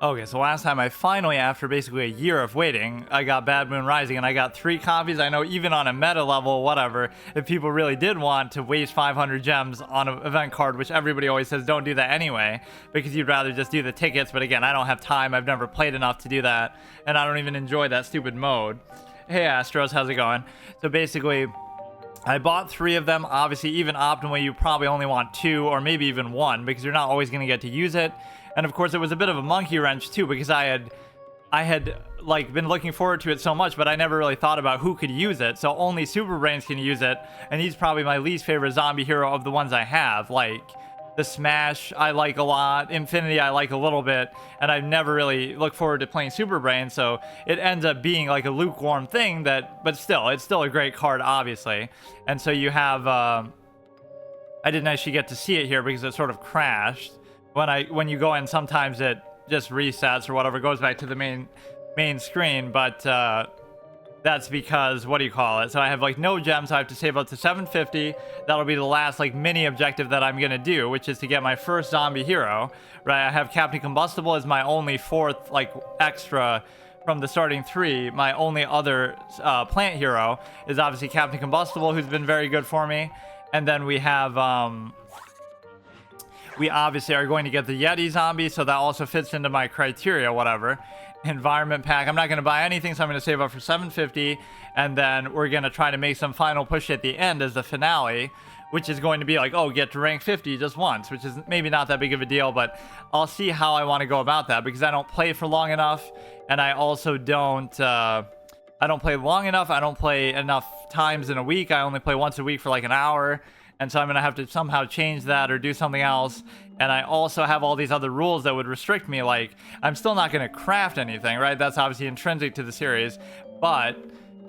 Okay, so last time I finally, after basically a year of waiting, I got Bad Moon Rising, and I got 3 copies. I know even on a meta level, whatever, if people really did want to waste 500 gems on an event card, which everybody always says don't do that anyway, because you'd rather just do the tickets, but again, I don't have time, I've never played enough to do that, and I don't even enjoy that stupid mode. Hey Astros, how's it going? So basically, I bought 3 of them. Obviously, even optimally, you probably only want 2 or maybe even 1 because you're not always going to get to use it. And of course, it was a bit of a monkey wrench too because I had like been looking forward to it so much, but I never really thought about who could use it. So only Super Brains can use it, and he's probably my least favorite zombie hero of the ones I have. Like the Smash, I like a lot. Infinity, I like a little bit, and I've never really looked forward to playing Super Brains. So it ends up being like a lukewarm thing but still, it's still a great card, obviously. And so you have, I didn't actually get to see it here because it sort of crashed. When you go in, sometimes it just resets or whatever, goes back to the main screen, but that's because, what do you call it? So I have like no gems, so I have to save up to 750. That'll be the last like mini objective that I'm gonna do, which is to get my first zombie hero, right? I have Captain Combustible as my only 4th like extra from the starting 3. My only other plant hero is obviously Captain Combustible, who's been very good for me. And then we have we obviously are going to get the Yeti zombie, so that also fits into my criteria, whatever. Environment pack, I'm not going to buy anything, so I'm going to save up for 750, and then we're going to try to make some final push at the end as the finale, which is going to be like, oh, get to rank 50 just once, which is maybe not that big of a deal, but I'll see how I want to go about that, because I don't play for long enough, and I also don't play long enough. I don't play enough times in a week. I only play once a week for like an hour. And so I'm going to have to somehow change that or do something else. And I also have all these other rules that would restrict me. Like, I'm still not going to craft anything, right? That's obviously intrinsic to the series. But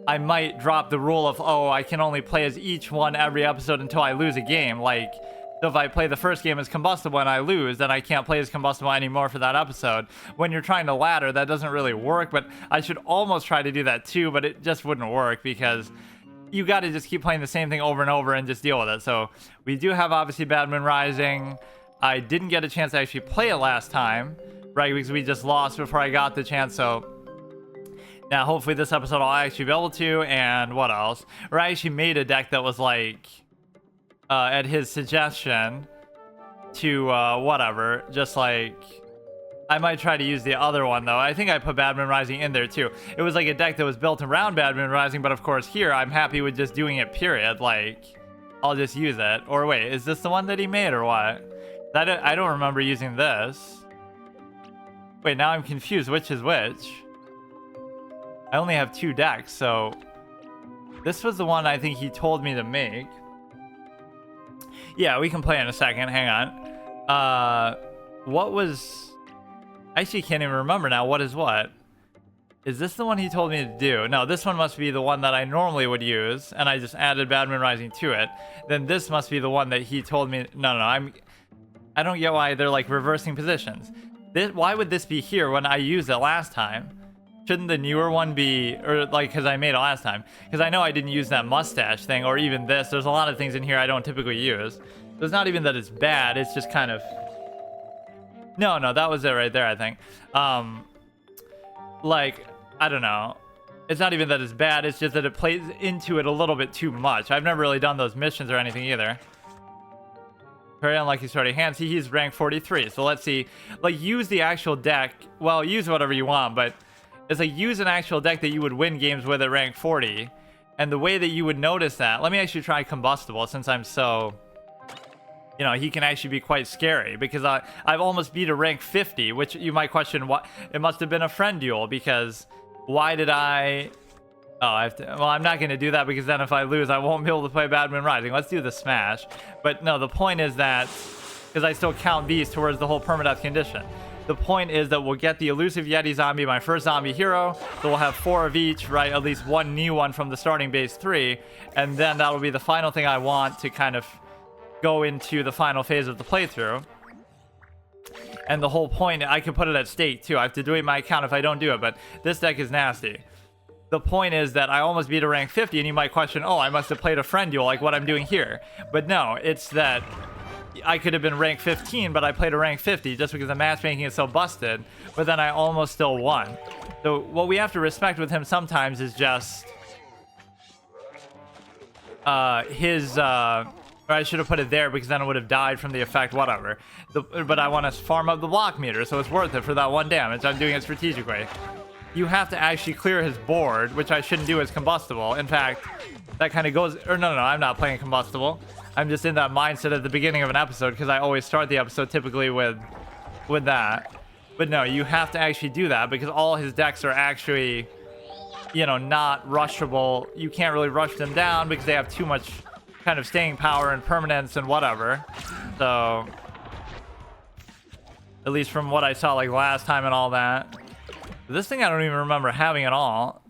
I might drop the rule of, oh, I can only play as each one every episode until I lose a game. Like, so if I play the first game as Combustible and I lose, then I can't play as Combustible anymore for that episode. When you're trying to ladder, that doesn't really work. But I should almost try to do that too, but it just wouldn't work because you got to just keep playing the same thing over and over and just deal with it. So we do have obviously Bad Moon Rising. I didn't get a chance to actually play it last time, right? Because we just lost before I got the chance. So now hopefully this episode I'll actually be able to. And what else? Or I actually made a deck that was like at his suggestion to whatever, just like I might try to use the other one, though. I think I put Bad Moon Rising in there, too. It was like a deck that was built around Bad Moon Rising, but of course here, I'm happy with just doing it, period. Like, I'll just use it. Or wait, is this the one that he made, or what? I don't remember using this. Wait, now I'm confused. Which is which? I only have 2 decks, so this was the one I think he told me to make. Yeah, we can play in a second. Hang on. What was... I actually can't even remember now what is what. Is this the one he told me to do? No, this one must be the one that I normally would use, and I just added Bad Moon Rising to it. Then this must be the one that he told me... No, I don't get why they're like reversing positions. Why would this be here when I used it last time? Shouldn't the newer one be... Or like, because I made it last time. Because I know I didn't use that mustache thing, or even this. There's a lot of things in here I don't typically use. So it's not even that it's bad, it's just kind of... No, that was it right there, I think. Like, I don't know. It's not even that it's bad, it's just that it plays into it a little bit too much. I've never really done those missions or anything either. Very unlucky starting hand. See, he's rank 43. So let's see. Like, use the actual deck. Well, use whatever you want, but it's like use an actual deck that you would win games with at rank 40. And the way that you would notice that... Let me actually try Combustible since I'm so... You know, he can actually be quite scary because I've almost beat a rank 50, which you might question what it must have been a friend duel because why did I... Oh, I have to... Well, I'm not going to do that because then if I lose, I won't be able to play Bad Moon Rising. Let's do the Smash. But no, the point is that... Because I still count these towards the whole permadeath condition. The point is that we'll get the elusive Yeti zombie, my first zombie hero. So we'll have 4 of each, right? At least 1 new one from the starting base 3. And then that'll be the final thing I want to kind of go into the final phase of the playthrough. And the whole point, I could put it at stake too. I have to delete my account if I don't do it, but this deck is nasty. The point is that I almost beat a rank 50, and you might question, oh, I must have played a friend duel like what I'm doing here. But no, it's that I could have been rank 15, but I played a rank 50 just because the matchmaking is so busted. But then I almost still won. So what we have to respect with him sometimes is just his. Or I should have put it there because then it would have died from the effect, whatever. But I want to farm up the block meter, so it's worth it for that 1 damage. I'm doing it strategically. You have to actually clear his board, which I shouldn't do as combustible. In fact, that kind of goes... Or no, I'm not playing combustible. I'm just in that mindset at the beginning of an episode because I always start the episode typically with that. But no, you have to actually do that because all his decks are actually, you know, not rushable. You can't really rush them down because they have too much kind of staying power and permanence and whatever. So at least from what I saw like last time and all that. This thing I don't even remember having at all.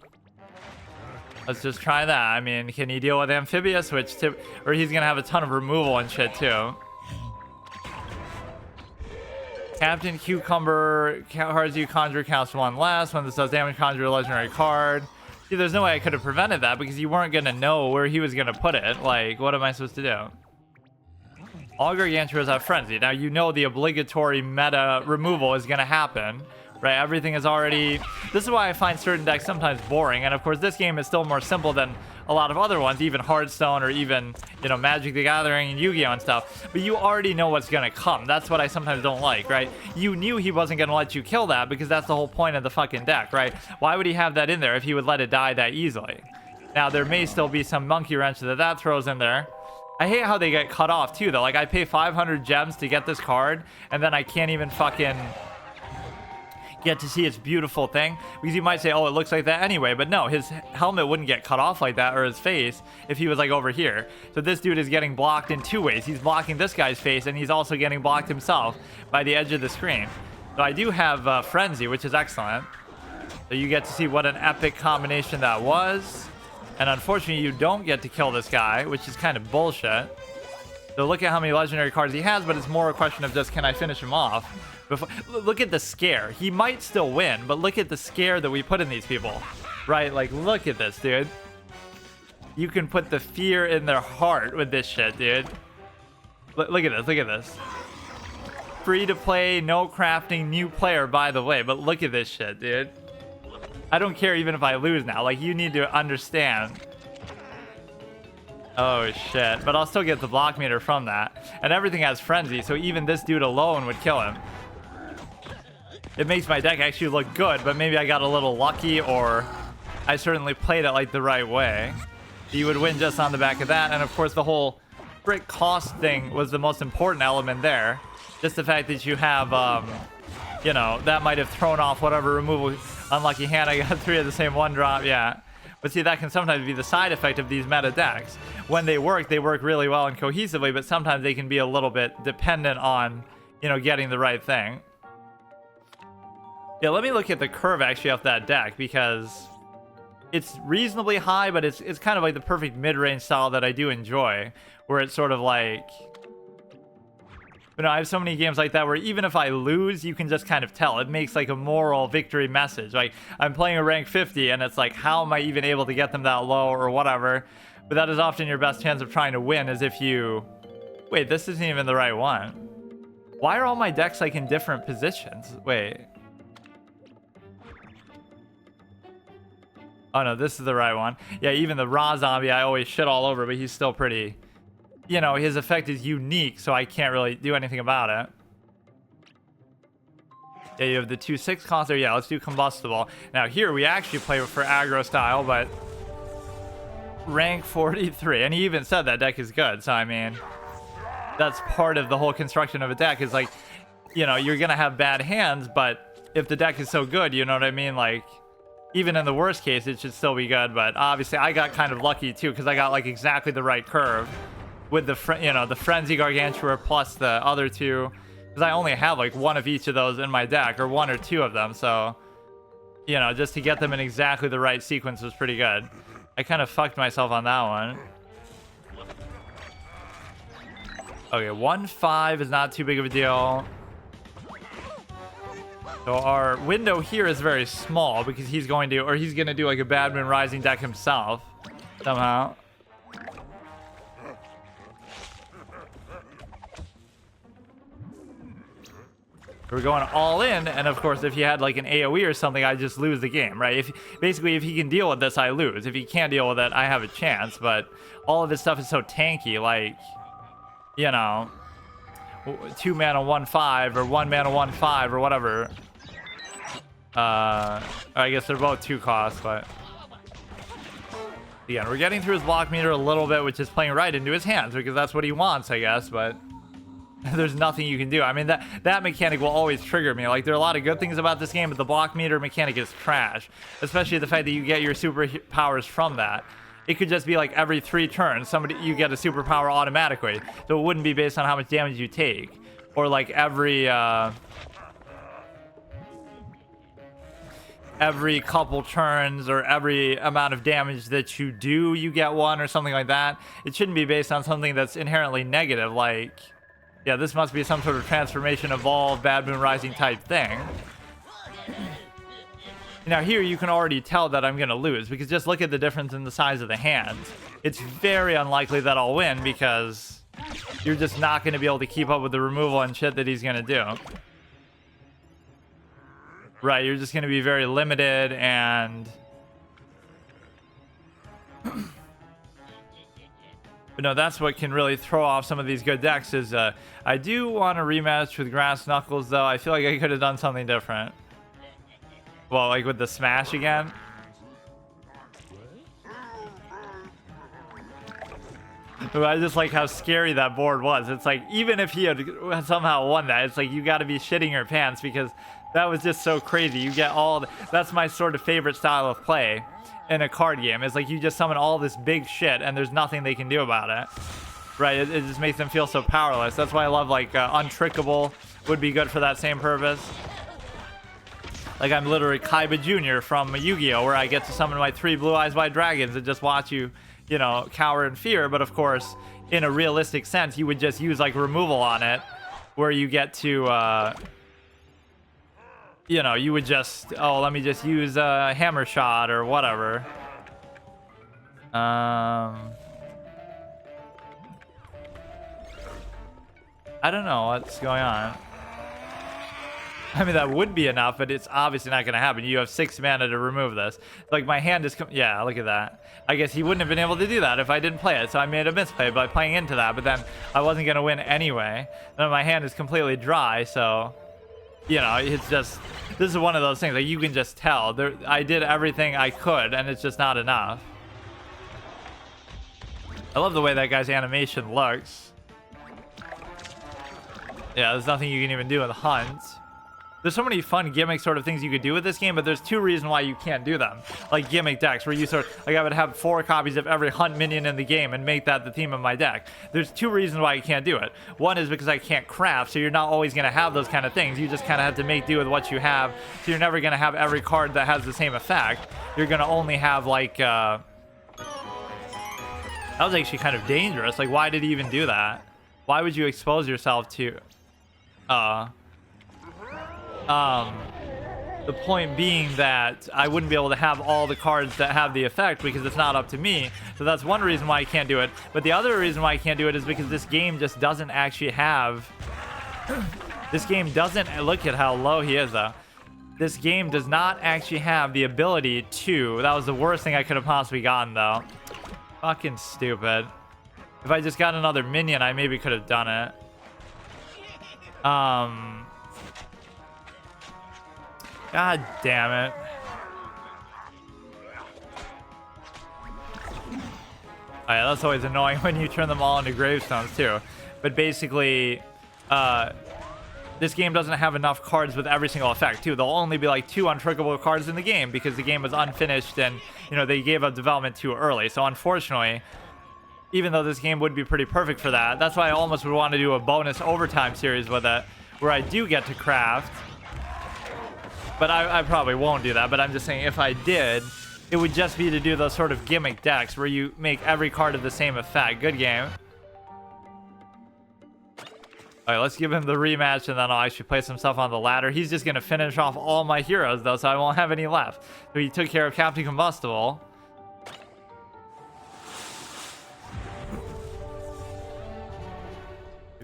Let's just try that. I mean, can he deal with amphibious, or he's gonna have a ton of removal and shit too. Captain Cucumber cards you conjure counts 1 less. When this does damage, conjure a legendary card. See, there's no way I could have prevented that because you weren't gonna know where he was gonna put it. Like, what am I supposed to do? All Gargantuars have Frenzy. Now you know the obligatory meta removal is gonna happen, right? Everything is already... This is why I find certain decks sometimes boring, and of course this game is still more simple than a lot of other ones, even Hearthstone or even, you know, Magic the Gathering and Yu-Gi-Oh! And stuff. But you already know what's gonna come. That's what I sometimes don't like, right? You knew he wasn't gonna let you kill that because that's the whole point of the fucking deck, right? Why would he have that in there if he would let it die that easily? Now, there may still be some monkey wrench that throws in there. I hate how they get cut off too, though. Like, I pay 500 gems to get this card, and then I can't even fucking get to see its beautiful thing, because you might say, oh, it looks like that anyway, but no, his helmet wouldn't get cut off like that, or his face, if he was like over here. So this dude is getting blocked in 2 ways. He's blocking this guy's face, and he's also getting blocked himself by the edge of the screen. So I do have Frenzy, which is excellent. So you get to see what an epic combination that was, and unfortunately you don't get to kill this guy, which is kind of bullshit. So look at how many legendary cards he has, but it's more a question of just, can I finish him off? Look at the scare. He might still win, but look at the scare that we put in these people, right? Like, look at this, dude. You can put the fear in their heart with this shit, dude. Look at this. Look at this. Free to play, no crafting, new player, by the way. But look at this shit, dude. I don't care even if I lose now. Like, you need to understand. Oh, shit. But I'll still get the block meter from that. And everything has Frenzy, so even this dude alone would kill him. It makes my deck actually look good, but maybe I got a little lucky, or I certainly played it like the right way. You would win just on the back of that, and of course the whole brick cost thing was the most important element there. Just the fact that you have, you know, that might have thrown off whatever removal. Unlucky hand, I got 3 of the same 1-drop, yeah. But see, that can sometimes be the side effect of these meta decks. When they work really well and cohesively, but sometimes they can be a little bit dependent on, you know, getting the right thing. Yeah, let me look at the curve actually off that deck, because it's reasonably high, but it's kind of like the perfect mid-range style that I do enjoy, where it's sort of like, you know, I have so many games like that where even if I lose, you can just kind of tell. It makes like a moral victory message. Like, I'm playing a rank 50 and it's like, how am I even able to get them that low or whatever? But that is often your best chance of trying to win, is if you... Wait, this isn't even the right one. Why are all my decks like in different positions? Wait. Oh no, this is the right one. Yeah, even the raw zombie I always shit all over, but he's still pretty... You know, his effect is unique, so I can't really do anything about it. Yeah, you have the 2/6 cost there. Yeah, let's do combustible. Now here we actually play for aggro style, but rank 43. And he even said that deck is good, so I mean, that's part of the whole construction of a deck, is like, you know, you're gonna have bad hands, but if the deck is so good, you know what I mean? Like, even in the worst case, it should still be good. But obviously I got kind of lucky too, because I got like exactly the right curve with the, you know, the Frenzy Gargantua plus the other 2, because I only have like 1 of each of those in my deck, or 1 or 2 of them. So, you know, just to get them in exactly the right sequence was pretty good. I kind of fucked myself on that one. Okay, 1-5 is not too big of a deal. So our window here is very small, because he's going to, or he's going to do like a Badman Rising deck himself somehow. We're going all in, and of course, if he had like an AoE or something, I just lose the game, right? Basically, if he can deal with this, I lose. If he can't deal with it, I have a chance. But all of this stuff is so tanky, like, you know, 2 mana 1/5 or 1 mana 1/5 or whatever. I guess they're both 2 costs, but again, we're getting through his block meter a little bit, which is playing right into his hands because that's what he wants, I guess. But there's nothing you can do. I mean, that mechanic will always trigger me. Like, there are a lot of good things about this game, but the block meter mechanic is trash, especially the fact that you get your superpowers from that. It could just be like every 3 turns, you get a superpower automatically, so it wouldn't be based on how much damage you take, or like every couple turns or every amount of damage that you do, you get one or something like that. It shouldn't be based on something that's inherently negative, like, yeah, this must be some sort of transformation, evolve, Bad Moon Rising type thing. Now here you can already tell that I'm gonna lose because just look at the difference in the size of the hands. It's very unlikely that I'll win because you're just not gonna be able to keep up with the removal and shit that he's gonna do. Right, you're just gonna be very limited, and but no, that's what can really throw off some of these good decks is I do want a rematch with Grass Knuckles, though. I feel like I could have done something different. Well, like with the smash again. But I just like how scary that board was. It's like, even if he had somehow won that, it's like you got to be shitting your pants because that was just so crazy. You get that's my sort of favorite style of play in a card game. It's like you just summon all this big shit and there's nothing they can do about it. Right? It just makes them feel so powerless. That's why I love like Untrickable would be good for that same purpose. Like, I'm literally Kaiba Jr. from Yu-Gi-Oh! Where I get to summon my 3 Blue Eyes White Dragons and just watch you, you know, cower in fear. But of course, in a realistic sense, you would just use like removal on it, where you get to, you know, you would just, oh, let me just use a Hammer Shot or whatever. I don't know what's going on. I mean, that would be enough, but it's obviously not going to happen. You have 6 mana to remove this. Like, my hand is... Yeah, look at that. I guess he wouldn't have been able to do that if I didn't play it, so I made a misplay by playing into that, but then I wasn't going to win anyway. And my hand is completely dry, so... You know, it's just... This is one of those things, like, you can just tell. I did everything I could, and it's just not enough. I love the way that guy's animation looks. Yeah, there's nothing you can even do with Hunt. There's so many fun gimmick sort of things you could do with this game, but there's 2 reasons why you can't do them. Like gimmick decks, where you sort of, like I would have 4 copies of every Hunt minion in the game and make that the theme of my deck. There's 2 reasons why you can't do it. One is because I can't craft, so you're not always going to have those kind of things. You just kind of have to make do with what you have, so you're never going to have every card that has the same effect. You're going to only have like, that was actually kind of dangerous. Like, why did he even do that? Why would you expose yourself to, the point being that I wouldn't be able to have all the cards that have the effect because it's not up to me. So that's one reason why I can't do it. But the other reason why I can't do it is because this game just doesn't actually have... This game doesn't... Look at how low he is, though. This game does not actually have the ability to... That was the worst thing I could have possibly gotten, though. Fucking stupid. If I just got another minion, I maybe could have done it. God damn it. Oh yeah, that's always annoying when you turn them all into gravestones too. But basically, this game doesn't have enough cards with every single effect too. There'll only be like 2 untrickable cards in the game because the game was unfinished and, you know, they gave up development too early. So unfortunately, even though this game would be pretty perfect for that, that's why I almost would want to do a bonus overtime series with it, where I do get to craft. But I probably won't do that, but I'm just saying if I did, it would just be to do those sort of gimmick decks where you make every card of the same effect. Good game. Alright, let's give him the rematch and then I'll actually play some stuff on the ladder. He's just going to finish off all my heroes though, so I won't have any left. So he took care of Captain Combustible.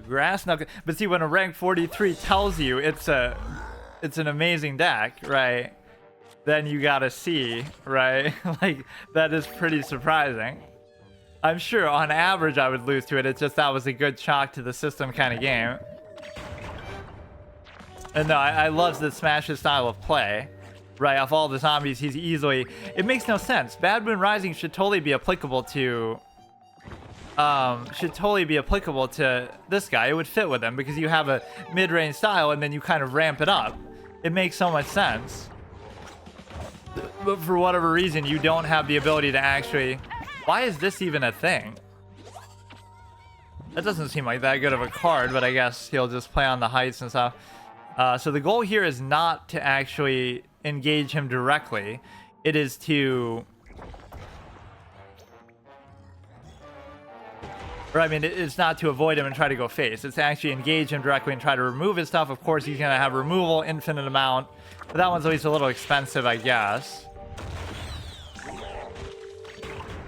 Grass Knuckle. But see, when a rank 43 tells you it's an amazing deck, right? Then you gotta see, right? Like, that is pretty surprising. I'm sure on average I would lose to it. It's just that was a good shock to the system kind of game. And no, I love the Smash's style of play. Right, off all the zombies, he's easily... It makes no sense. Bad Moon Rising should totally be applicable to... this guy. It would fit with him because you have a mid-range style and then you kind of ramp it up. It makes so much sense. But for whatever reason, you don't have the ability to actually... Why is this even a thing? That doesn't seem like that good of a card, but I guess he'll just play on the heights and stuff. So the goal here is not to actually engage him directly. It is to... Or, I mean, it's not to avoid him and try to go face. It's to actually engage him directly and try to remove his stuff. Of course, he's going to have removal, infinite amount. But that one's at least a little expensive, I guess.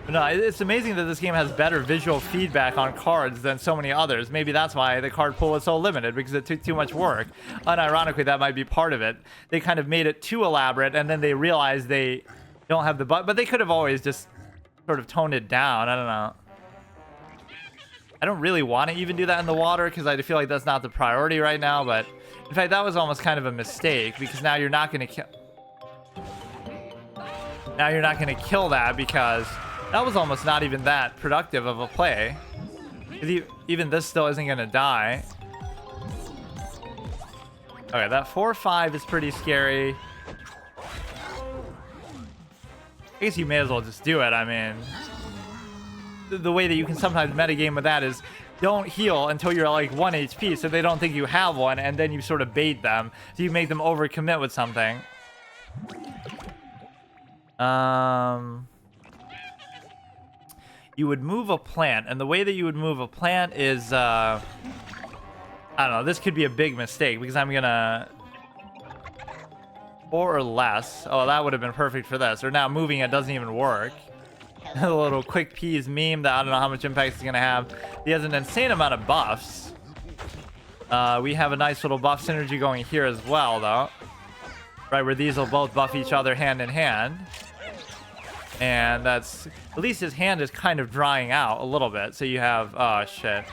But no, it's amazing that this game has better visual feedback on cards than so many others. Maybe that's why the card pool is so limited, because it took too much work. Unironically, that might be part of it. They kind of made it too elaborate, and then they realized they don't have the but they could have always just sort of toned it down. I don't know. I don't really want to even do that in the water because I feel like that's not the priority right now, but in fact, that was almost kind of a mistake because now you're not going to kill... Now you're not going to kill that because that was almost not even that productive of a play. Even this still isn't going to die. Okay, that 4-5 is pretty scary. I guess you may as well just do it. I mean... The way that you can sometimes metagame with that is don't heal until you're like 1 HP so they don't think you have one, and then you sort of bait them. So you make them overcommit with something. You would move a plant, and the way that you would move a plant is, I don't know, this could be a big mistake because I'm gonna... 4 or less. Oh, that would have been perfect for this. Or now moving it doesn't even work. A little quick peas meme that I don't know how much impact it's going to have. He has an insane amount of buffs. We have a nice little buff synergy going here as well, though. Right, where these will both buff each other hand in hand. And that's... At least his hand is kind of drying out a little bit. So you have... Oh, shit.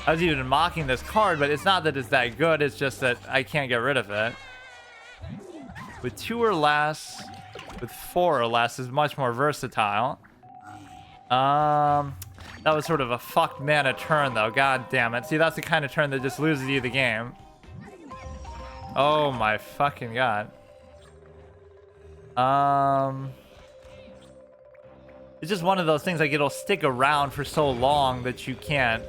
I was even mocking this card, but it's not that it's that good. It's just that I can't get rid of it. With 2 or less... With 4 or less is much more versatile. That was sort of a fucked mana turn, though. God damn it. See, that's the kind of turn that just loses you the game. Oh my fucking god. It's just one of those things, like, it'll stick around for so long that you can't...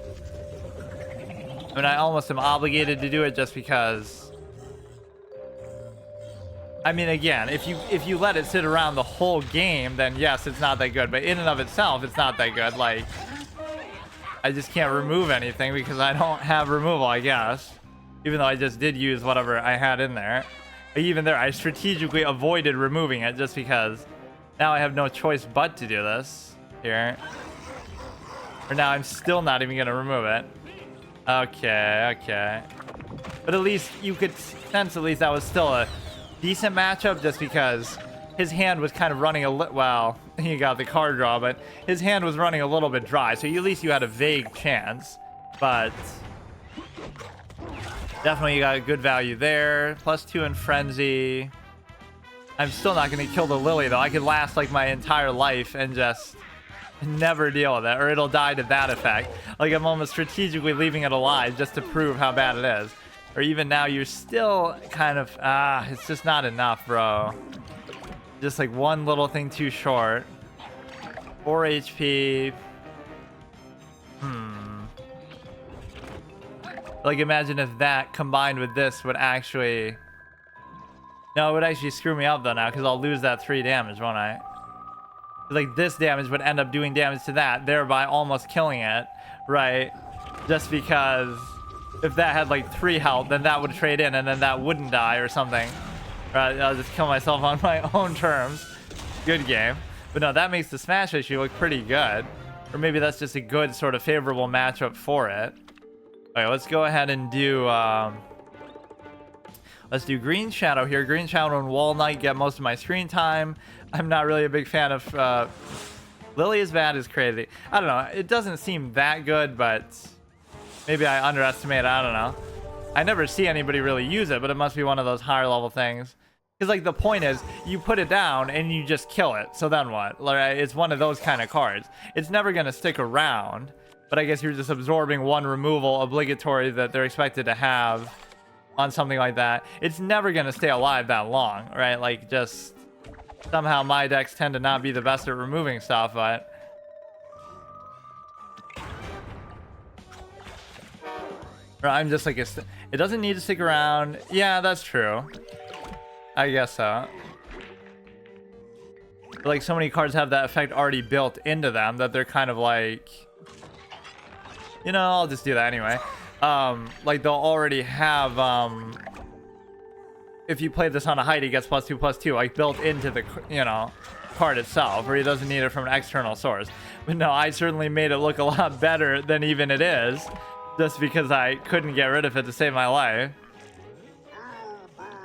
I mean, I almost am obligated to do it just because... I mean, again, if you let it sit around the whole game, then yes, it's not that good. But in and of itself, it's not that good. Like, I just can't remove anything because I don't have removal, I guess. Even though I just did use whatever I had in there. But even there, I strategically avoided removing it just because now I have no choice but to do this here. For now, I'm still not even going to remove it. Okay, okay. But at least you could sense at least that was still a... decent matchup just because his hand was kind of running a little... Well, he got the card draw, but his hand was running a little bit dry, so at least you had a vague chance. But definitely you got a good value there. +2 in Frenzy. I'm still not going to kill the Lily, though. I could last like my entire life and just never deal with it, or it'll die to that effect. Like, I'm almost strategically leaving it alive just to prove how bad it is. Or even now, you're still kind of... it's just not enough, bro. Just like one little thing too short. 4 HP. Like, imagine if that combined with this would actually... No, it would actually screw me up, though, now, because I'll lose that 3 damage, won't I? Like, this damage would end up doing damage to that, thereby almost killing it, right? Just because... If that had like 3 health, then that would trade in and then that wouldn't die or something. Right, I'll just kill myself on my own terms. Good game. But no, that makes the Smash issue look pretty good. Or maybe that's just a good sort of favorable matchup for it. Okay, let's go ahead and do let's do Green Shadow here. Green Shadow and Wall Knight get most of my screen time. I'm not really a big fan of Lily is bad is crazy. I don't know. It doesn't seem that good, but maybe I underestimate it. I don't know. I never see anybody really use it, but it must be one of those higher level things. Because like the point is, you put it down and you just kill it. So then what? Like, it's one of those kind of cards. It's never going to stick around. But I guess you're just absorbing one removal obligatory that they're expected to have on something like that. It's never going to stay alive that long, right? Like, just somehow my decks tend to not be the best at removing stuff, but I'm just like, it doesn't need to stick around. Yeah, that's true. I guess so. But like, so many cards have that effect already built into them that they're kind of like, you know, I'll just do that anyway. Like they'll already have, if you play this on a height, he gets +2/+2, like built into the, you know, card itself, or he doesn't need it from an external source. But no, I certainly made it look a lot better than even it is, just because I couldn't get rid of it to save my life.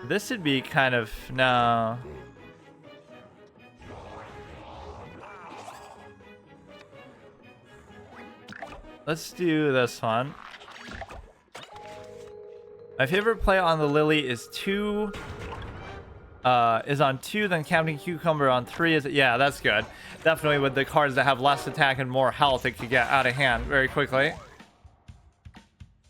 This should be kind of, no. Let's do this one. My favorite play on the Lily is on 2, then Captain Cucumber on 3. Yeah, that's good. Definitely with the cards that have less attack and more health, it could get out of hand very quickly.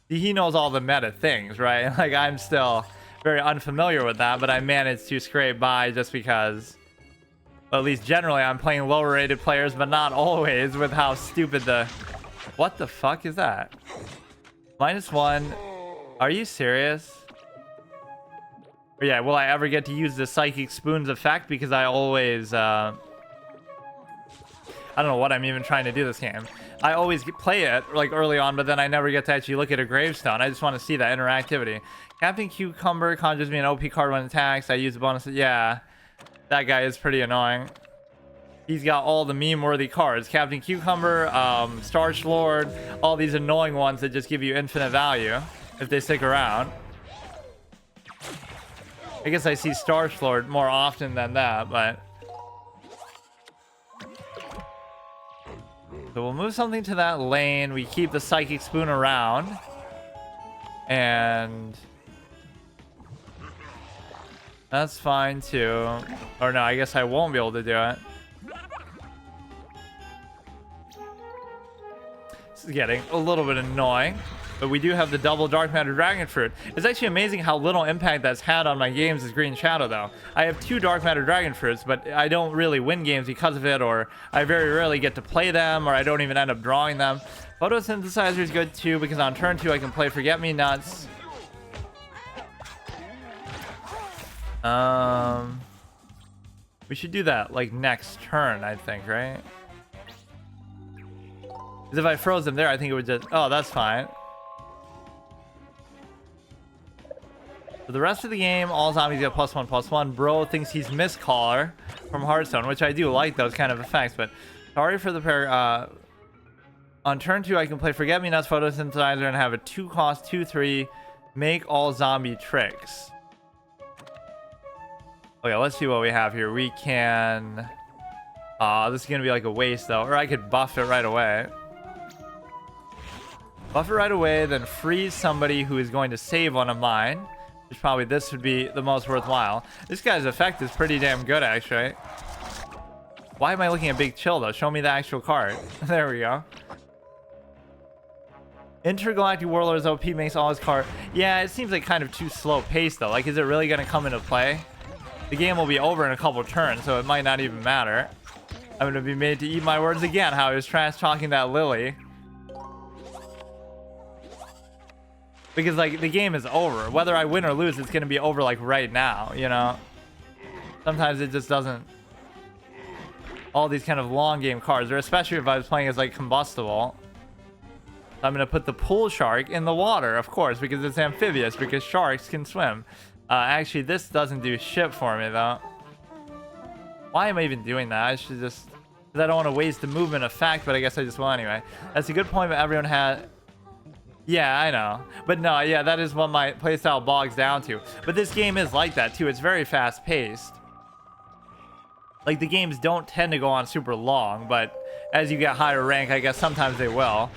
He knows all the meta things, right? Like, I'm still very unfamiliar with that, but I managed to scrape by just because, well, at least generally, I'm playing lower rated players, but not always with how stupid the... What the fuck is that? -1. Are you serious? Or yeah, will I ever get to use the Psychic Spoon's effect? Because I always, I don't know what I'm even trying to do this game. I always play it, like, early on, but then I never get to actually look at a gravestone. I just want to see that interactivity. Captain Cucumber conjures me an OP card when attacks. I use a bonus. Yeah, that guy is pretty annoying. He's got all the meme-worthy cards. Captain Cucumber, Starch Lord, all these annoying ones that just give you infinite value if they stick around. I guess I see Starch Lord more often than that, but... So we'll move something to that lane. We keep the Psychic Spoon around. And... that's fine, too. Or no, I guess I won't be able to do it. This is getting a little bit annoying. But we do have the double Dark Matter Dragon Fruit. It's actually amazing how little impact that's had on my games as Green Shadow, though. I have 2 Dark Matter Dragon Fruits, but I don't really win games because of it, or I very rarely get to play them, or I don't even end up drawing them. Photosynthesizer is good, too, because on turn 2 I can play Forget-Me-Nuts. We should do that, like, next turn, I think, right? Because if I froze them there, I think it would just... Oh, that's fine. For the rest of the game, all zombies get +1/+1. Bro thinks he's Mistcaller from Hearthstone, which I do like those kind of effects, but sorry for the pair. On turn 2, I can play Forget-Me-Nuts, Photosynthesizer, and have a 2-cost 2/3 make all zombie tricks. Okay, let's see what we have here. We can... this is going to be like a waste, though. Or I could buff it right away. Buff it right away, then freeze somebody who is going to save one of mine. Which probably this would be the most worthwhile. This guy's effect is pretty damn good, actually. Why am I looking at Big Chill, though? Show me the actual card. There we go. Intergalactic Warlord's OP makes all his card... Yeah, it seems like kind of too slow paced, though. Like, is it really going to come into play? The game will be over in a couple turns, so it might not even matter. I'm going to be made to eat my words again, how I was trash-talking that Lily. Because, like, the game is over. Whether I win or lose, it's going to be over, like, right now, you know? Sometimes it just doesn't... All these kind of long game cards, or especially if I was playing as, like, combustible. I'm going to put the pool shark in the water, of course, because it's amphibious, because sharks can swim. Actually, this doesn't do shit for me, though. Why am I even doing that? I should just... Because I don't want to waste the movement effect, but I guess I just will anyway. That's a good point, but everyone had... Yeah, I know. But no, yeah, that is what my playstyle bogs down to. But this game is like that too. It's very fast paced. Like, the games don't tend to go on super long, but as you get higher rank, I guess sometimes they will.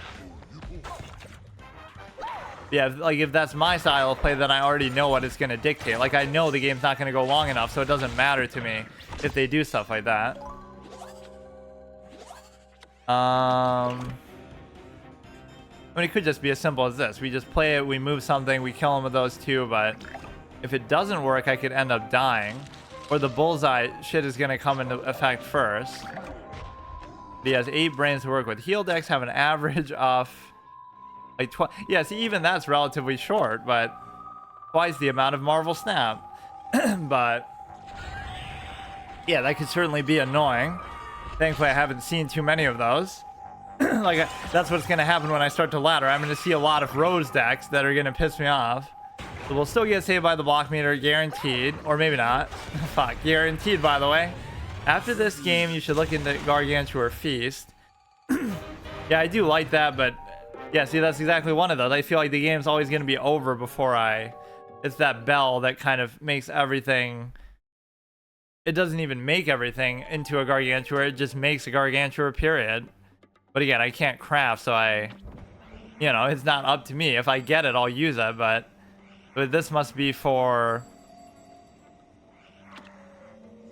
Yeah, like, if that's my style of play, then I already know what it's going to dictate. Like, I know the game's not going to go long enough, so it doesn't matter to me if they do stuff like that. I mean, it could just be as simple as this. We just play it, we move something, we kill him with those two, but if it doesn't work, I could end up dying. Or the bullseye shit is going to come into effect first. He has 8 brains to work with. Heal decks have an average of like 12. Yeah, see, even that's relatively short, but twice the amount of Marvel Snap. But yeah, that could certainly be annoying. Thankfully, I haven't seen too many of those. Like, that's what's going to happen when I start to ladder. I'm going to see a lot of Rose decks that are going to piss me off. So we'll still get saved by the block meter, guaranteed. Or maybe not. Fuck, guaranteed, by the way. After this game, you should look into Gargantua Feast. Yeah, I do like that, but yeah, see, that's exactly one of those. I feel like the game's always going to be over before it's that bell that kind of makes everything... It doesn't even make everything into a Gargantua. It just makes a Gargantua, period. But again, I can't craft, so you know, it's not up to me. If I get it, I'll use it, but this must be for...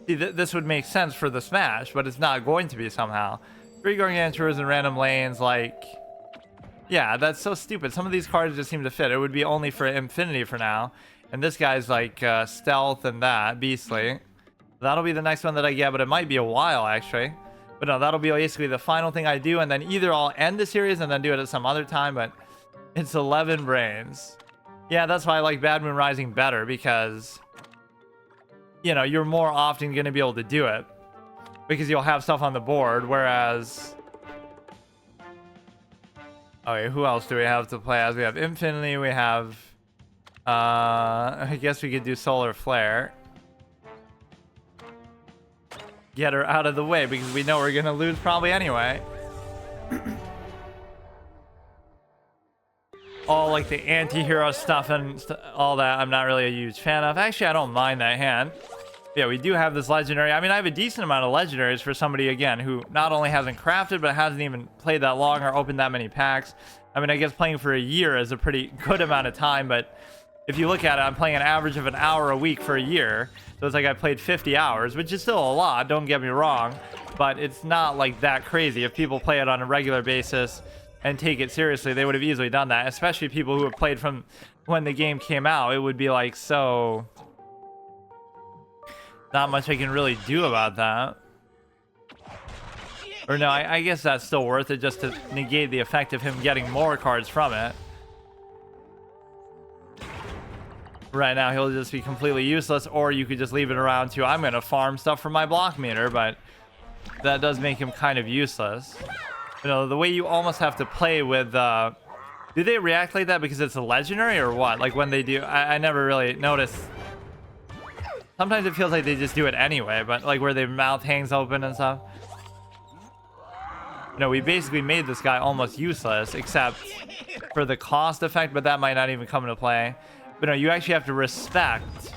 See, this would make sense for the Smash, but it's not going to be somehow. 3 Gargantuas in random lanes, like... Yeah, that's so stupid. Some of these cards just seem to fit. It would be only for Infinity for now. And this guy's like Stealth and that, Beastly. That'll be the next one that I get, but it might be a while, actually. But no, that'll be basically the final thing I do, and then either I'll end the series and then do it at some other time, but it's 11 brains. Yeah, that's why I like Bad Moon Rising better, because, you know, you're more often going to be able to do it, because you'll have stuff on the board, whereas... Okay, who else do we have to play as? We have Infinity, we have... I guess we could do Solar Flare. Get her out of the way, because we know we're gonna lose probably anyway. All like the anti-hero stuff and all that, I'm not really a huge fan of. Actually, I don't mind that hand. Yeah, we do have this legendary. I mean, I have a decent amount of legendaries for somebody, again, who not only hasn't crafted, but hasn't even played that long or opened that many packs. I mean, I guess playing for a year is a pretty good amount of time, but if you look at it, I'm playing an average of an hour a week for a year. So it's like I played 50 hours, which is still a lot, don't get me wrong. But it's not like that crazy. If people play it on a regular basis and take it seriously, they would have easily done that. Especially people who have played from when the game came out. It would be like, so... Not much I can really do about that. Or no, I guess that's still worth it just to negate the effect of him getting more cards from it. Right now, he'll just be completely useless, or you could just leave it around to, I'm going to farm stuff for my block meter, but that does make him kind of useless. You know, the way you almost have to play with... do they react like that because it's a legendary, or what? Like, when they do... I never really noticed. Sometimes it feels like they just do it anyway, but like where their mouth hangs open and stuff. You know, we basically made this guy almost useless, except for the cost effect, but that might not even come into play. But no, you actually have to respect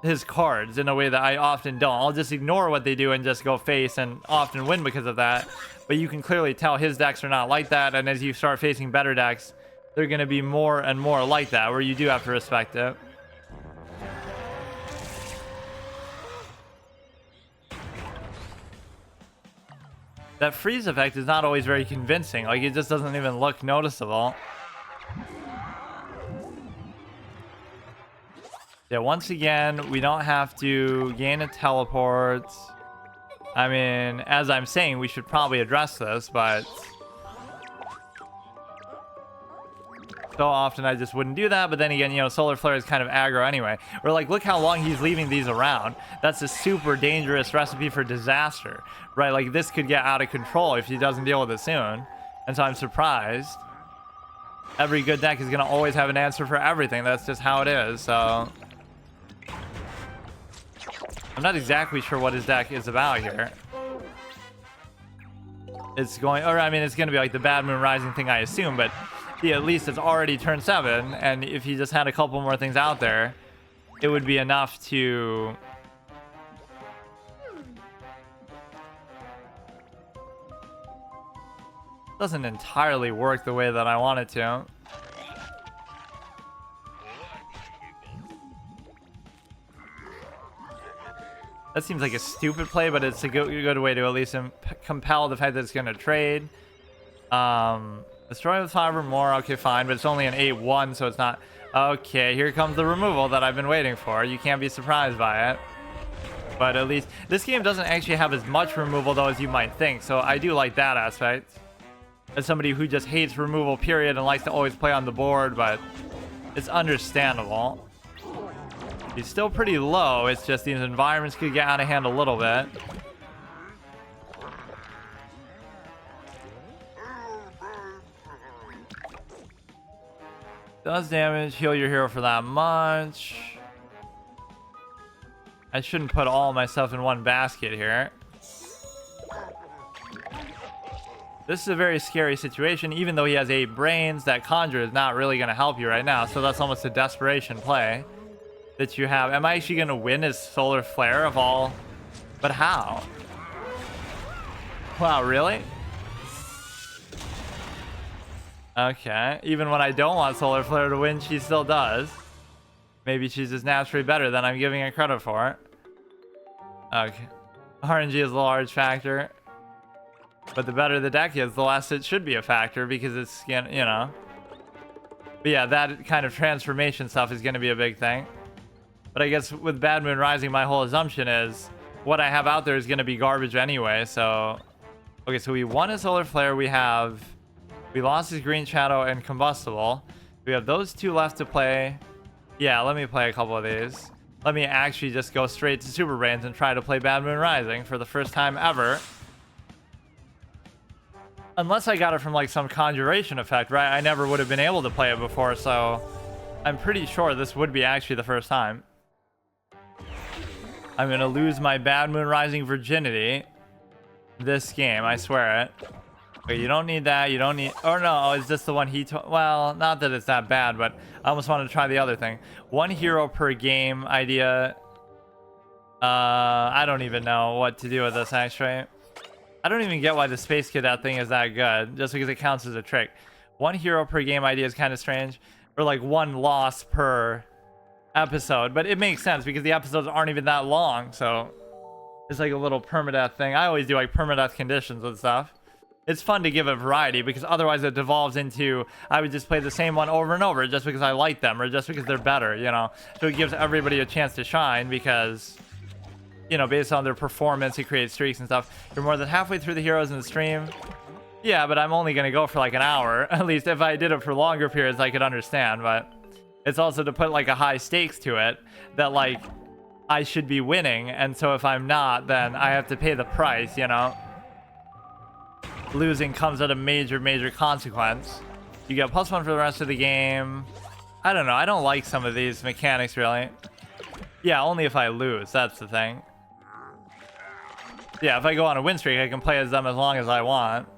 his cards in a way that I often don't. I'll just ignore what they do and just go face and often win because of that. But you can clearly tell his decks are not like that, and as you start facing better decks, they're going to be more and more like that, where you do have to respect it. That freeze effect is not always very convincing. Like, it just doesn't even look noticeable. Yeah, once again, we don't have to gain a teleport. I mean, as I'm saying, we should probably address this, but... So often I just wouldn't do that, but then again, you know, Solar Flare is kind of aggro anyway. Or like, look how long he's leaving these around. That's a super dangerous recipe for disaster, right? Like, this could get out of control if he doesn't deal with it soon. And so I'm surprised. Every good deck is going to always have an answer for everything. That's just how it is, so... I'm not exactly sure what his deck is about here. It's going... Or, I mean, it's going to be like the Bad Moon Rising thing, I assume, but... See, at least it's already turn 7, and if he just had a couple more things out there, it would be enough to... Doesn't entirely work the way that I want it to. That seems like a stupid play, but it's a good way to at least compel the fact that it's going to trade. Destroy with 5 or more. Okay, fine, but it's only an 8-1, so it's not... Okay, here comes the removal that I've been waiting for. You can't be surprised by it. But at least... This game doesn't actually have as much removal, though, as you might think, so I do like that aspect. As somebody who just hates removal, period, and likes to always play on the board, but it's understandable. He's still pretty low. It's just these environments could get out of hand a little bit. Does damage, heal your hero for that much. I shouldn't put all my stuff in one basket here. This is a very scary situation. Even though he has 8 brains, that conjure is not really going to help you right now. So that's almost a desperation play that you have. Am I actually going to win his solar flare of all? But how? Wow, really? Okay. Even when I don't want solar flare to win, she still does. Maybe she's just naturally better than I'm giving her credit for. Okay. RNG is a large factor. But the better the deck is, the less it should be a factor because it's, you know. But yeah, that kind of transformation stuff is going to be a big thing. But I guess with Bad Moon Rising, my whole assumption is what I have out there is going to be garbage anyway. So, okay, so we won a Solar Flare. We lost his Green Shadow and Combustible. We have those 2 left to play. Yeah, let me play a couple of these. Let me actually just go straight to Super Brains and try to play Bad Moon Rising for the first time ever. Unless I got it from like some conjuration effect, right? I never would have been able to play it before, so I'm pretty sure this would be actually the first time. I'm gonna lose my Bad Moon Rising virginity this game, I swear it. Okay, you don't need that, you don't need... Oh no, is this the one he... Well, not that it's that bad, but I almost wanted to try the other thing. 1 hero per game idea. I don't even know what to do with this, actually. I don't even get why the Space Cadet thing is that good, just because it counts as a trick. 1 hero per game idea is kind of strange. Or like 1 loss per episode, but it makes sense because the episodes aren't even that long, so it's like a little permadeath thing. I always do like permadeath conditions and stuff. It's fun to give a variety because otherwise it devolves into I would just play the same one over and over just because I like them or just because they're better, you know. So it gives everybody a chance to shine because, you know, based on their performance, it creates streaks and stuff. You're more than halfway through the heroes in the stream. Yeah, but I'm only going to go for like an hour. At least if I did it for longer periods, I could understand. But it's also to put like a high stakes to it that like I should be winning. And so if I'm not, then I have to pay the price, you know. Losing comes at a major consequence. You get +1 for the rest of the game. I don't know. I don't like some of these mechanics really. Yeah, only if I lose. That's the thing. Yeah, if I go on a win streak, I can play as them as long as I want.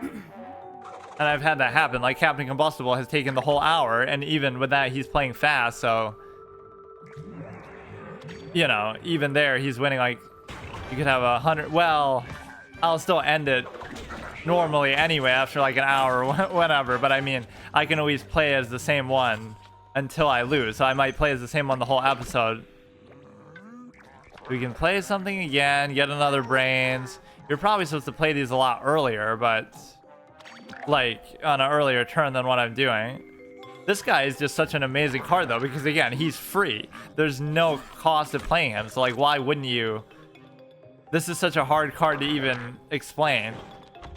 And I've had that happen. Like Captain Combustible has taken the whole hour, and even with that, he's playing fast. So, you know, even there, he's winning. Like, you could have 100. Well, I'll still end it normally anyway after like an hour or whatever. But I mean, I can always play as the same one until I lose. So I might play as the same one the whole episode. We can play something again, get another brains. You're probably supposed to play these a lot earlier, but like on an earlier turn than what I'm doing. This guy is just such an amazing card though, because again, he's free. There's no cost of playing him. So like, why wouldn't you? This is such a hard card to even explain.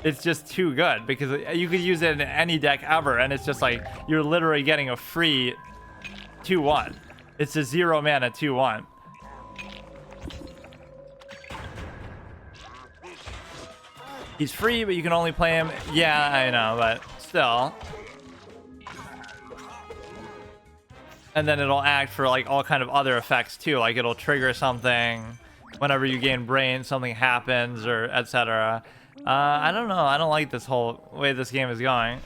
It's just too good because you could use it in any deck ever. And it's just like, you're literally getting a free 2-1. It's a 0 mana 2-1. He's free, but you can only play him. Yeah, I know, but still. And then it'll act for like all kind of other effects too. Like it'll trigger something whenever you gain brain, something happens, or etc. I don't know. I don't like this whole way this game is going.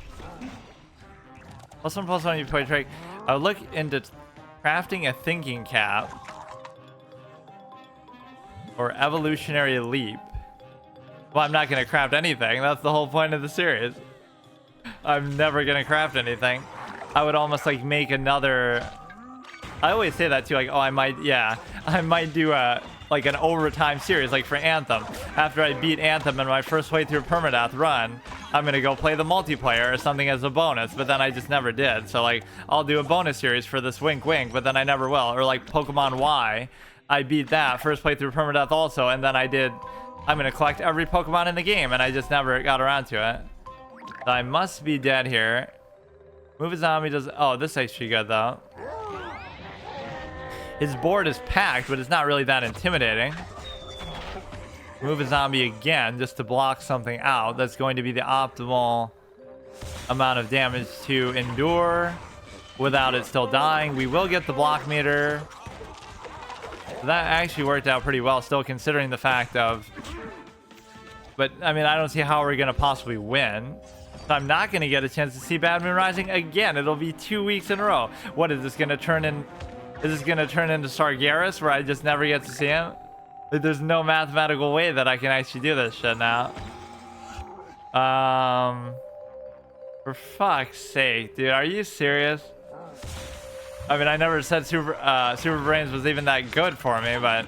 +1/+1 you play trick. I would look into crafting a thinking cap or evolutionary leap. Well, I'm not gonna craft anything. That's the whole point of the series. I'm never gonna craft anything. I would almost like make another. I always say that too, like, oh, I might do a like an overtime series, like for Anthem. After I beat Anthem in my first way through permadeath run, I'm gonna go play the multiplayer or something as a bonus, but then I just never did. So like, I'll do a bonus series for this wink wink, but then I never will. Or like Pokemon Y, I beat that first play through permadeath also, and then I'm gonna collect every Pokemon in the game, and I just never got around to it. So I must be dead here. Move a zombie does. Oh, this actually good though. His board is packed, but it's not really that intimidating. Move a zombie again just to block something out. That's going to be the optimal amount of damage to endure without it still dying. We will get the block meter. So that actually worked out pretty well, still considering the fact of... But, I mean, I don't see how we're going to possibly win. So I'm not going to get a chance to see Bad Moon Rising again. It'll be 2 weeks in a row. What is this going to turn in... Is this going to turn into Sargeras, where I just never get to see him? Like, there's no mathematical way that I can actually do this shit now. For fuck's sake, dude. Are you serious? I mean, I never said Super Brains was even that good for me, but...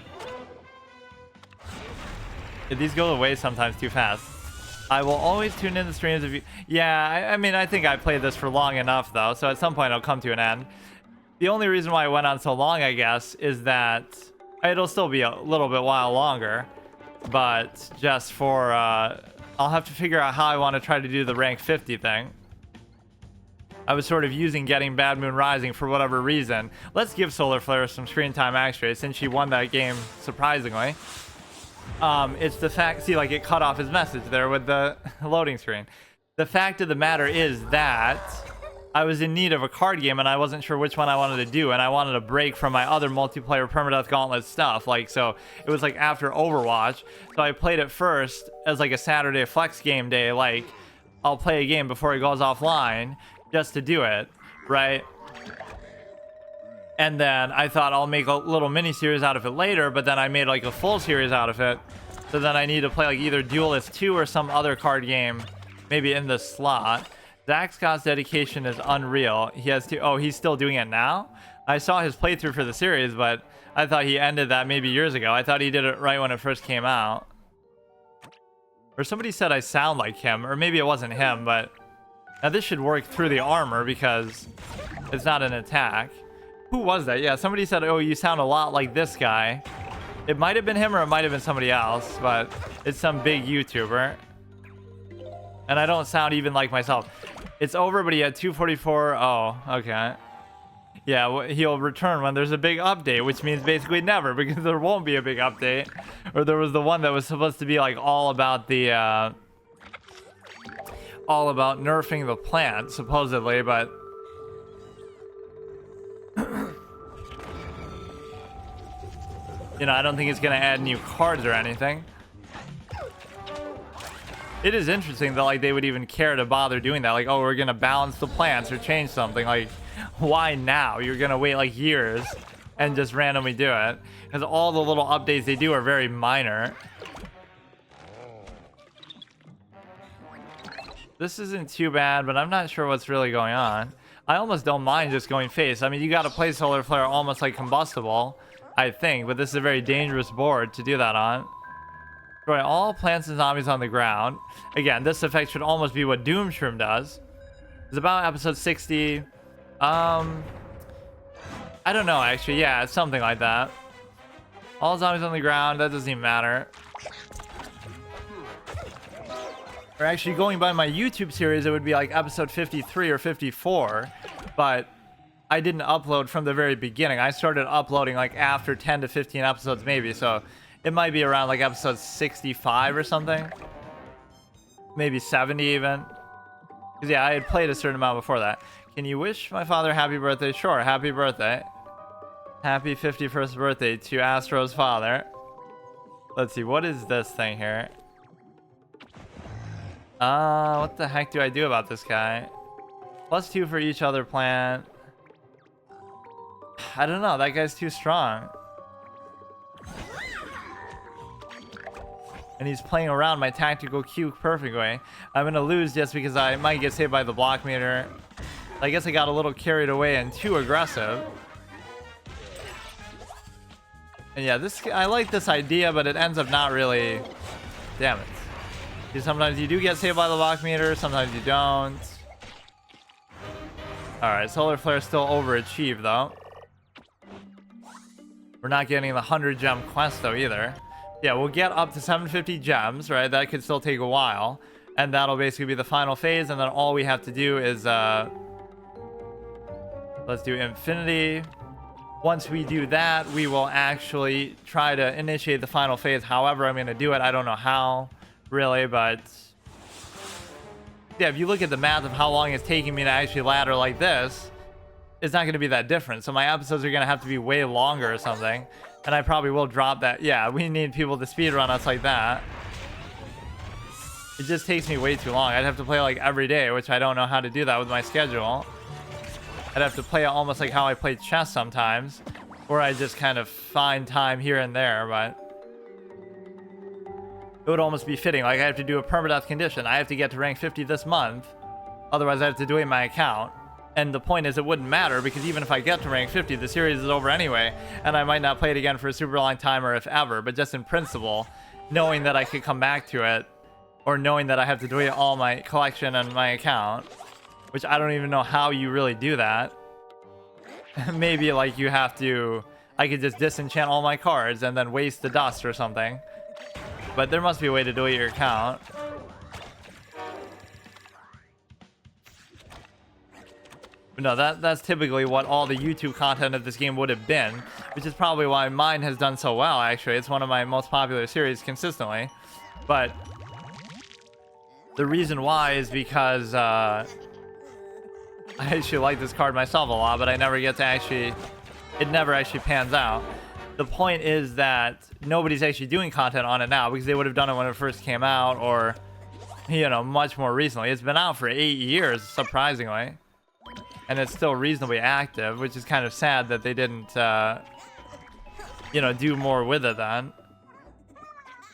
These go away sometimes too fast. I will always tune in the streams if you... Yeah, I mean, I think I played this for long enough, though, so at some point it'll come to an end. The only reason why I went on so long, I guess, is that it'll still be a little bit while longer, but just for, I'll have to figure out how I want to try to do the rank 50 thing. I was sort of using getting Bad Moon Rising for whatever reason. Let's give Solar Flare some screen time actually, since she won that game, surprisingly. It's the fact, see, like it cut off his message there with the loading screen. The fact of the matter is that I was in need of a card game and I wasn't sure which one I wanted to do, and I wanted a break from my other multiplayer permadeath gauntlet stuff. Like, so it was like after Overwatch, so I played it first as like a Saturday flex game day. Like, I'll play a game before it goes offline just to do it, right? And then I thought I'll make a little mini series out of it later, but then I made like a full series out of it. So then I need to play like either Duelist 2 or some other card game, maybe in the slot. Zach Scott's dedication is unreal. He has to... Oh, he's still doing it now? I saw his playthrough for the series, but I thought he ended that maybe years ago. I thought he did it right when it first came out. Or somebody said I sound like him, or maybe it wasn't him, but... Now this should work through the armor because it's not an attack. Who was that? Yeah, somebody said, oh, you sound a lot like this guy. It might have been him or it might have been somebody else, but it's some big YouTuber. And I don't sound even like myself. It's over, but he had 244. Oh, okay. Yeah, well, he'll return when there's a big update, which means basically never, because there won't be a big update. Or there was the one that was supposed to be like all about the all about nerfing the plant, supposedly, but you know, I don't think it's gonna add new cards or anything. It is interesting that like they would even care to bother doing that. Like, oh, we're gonna balance the plants or change something. Like, why now? You're gonna wait like years and just randomly do it, because all the little updates they do are very minor. This isn't too bad, but I'm not sure what's really going on. I almost don't mind just going face. I mean, you gotta play Solar Flare almost like combustible, I think, but this is a very dangerous board to do that on. Destroy all plants and zombies on the ground. Again, this effect should almost be what Doomshroom does. It's about episode 60. I don't know, actually. Yeah, it's something like that. All zombies on the ground. That doesn't even matter. Or actually, going by my YouTube series, it would be like episode 53 or 54. But I didn't upload from the very beginning. I started uploading like after 10 to 15 episodes maybe, so it might be around like episode 65 or something. Maybe 70 even. Because yeah, I had played a certain amount before that. Can you wish my father happy birthday? Sure, happy birthday. Happy 51st birthday to Astro's father. Let's see, what is this thing here? What the heck do I do about this guy? +2 for each other plant. I don't know. That guy's too strong. And he's playing around my tactical Q perfectly. I'm going to lose just because I might get saved by the block meter. I guess I got a little carried away and too aggressive. And yeah, I like this idea, but it ends up not really... Damn it. Because sometimes you do get saved by the block meter, sometimes you don't. Alright, Solar Flare still overachieved, though. We're not getting the 100 gem quest, though, either. Yeah, we'll get up to 750 gems, right? That could still take a while. And that'll basically be the final phase, and then all we have to do is... let's do Infinity. Once we do that, we will actually try to initiate the final phase. However, I'm going to do it. I don't know how, really, but... Yeah, if you look at the math of how long it's taking me to actually ladder like this, it's not going to be that different. So my episodes are going to have to be way longer or something. And I probably will drop that. Yeah, we need people to speedrun us like that. It just takes me way too long. I'd have to play like every day, which I don't know how to do that with my schedule. I'd have to play it almost like how I play chess sometimes, where I just kind of find time here and there, but it would almost be fitting. Like I have to do a permadeath condition. I have to get to rank 50 this month. Otherwise I have to delete my account. And the point is it wouldn't matter because even if I get to rank 50, the series is over anyway. And I might not play it again for a super long time or if ever. But just in principle, knowing that I could come back to it, or knowing that I have to delete all my collection and my account, which I don't even know how you really do that. Maybe like you have to... I could just disenchant all my cards and then waste the dust or something. But there must be a way to delete your account. But no, that's typically what all the YouTube content of this game would have been, which is probably why mine has done so well, actually. It's one of my most popular series consistently. But the reason why is because I actually like this card myself a lot, but I never get to actually... It never actually pans out. The point is that nobody's actually doing content on it now because they would have done it when it first came out or, you know, much more recently. It's been out for 8 years, surprisingly. And it's still reasonably active, which is kind of sad that they didn't, you know, do more with it then.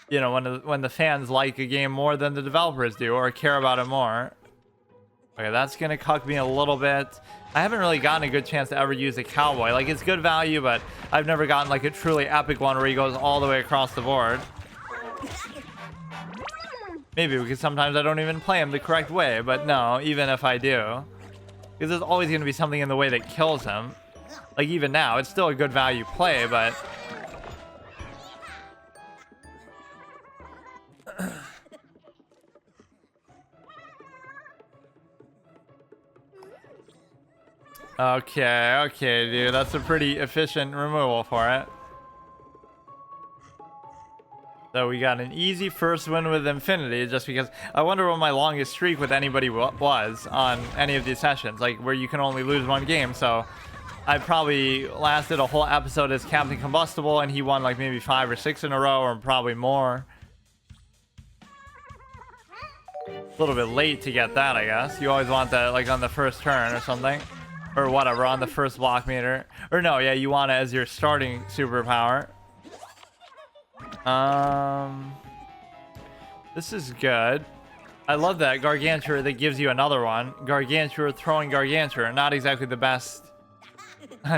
You know, when the fans like a game more than the developers do or care about it more. Okay, that's going to cuck me a little bit. I haven't really gotten a good chance to ever use a cowboy. Like, it's good value, but I've never gotten, like, a truly epic one where he goes all the way across the board. Maybe because sometimes I don't even play him the correct way, but no, even if I do. Because there's always going to be something in the way that kills him. Like, even now, it's still a good value play, but... Okay, dude. That's a pretty efficient removal for it. So we got an easy first win with Infinity, just because... I wonder what my longest streak with anybody was on any of these sessions. Like, where you can only lose one game, so... I probably lasted a whole episode as Captain Combustible, and he won, like, maybe 5 or 6 in a row, or probably more. A little bit late to get that, I guess. You always want that, like, on the first turn or something. Or whatever, on the first block meter. Or no, yeah, you want it as your starting superpower. This is good. I love that Gargantua that gives you another one. Gargantua throwing Gargantua. Not exactly the best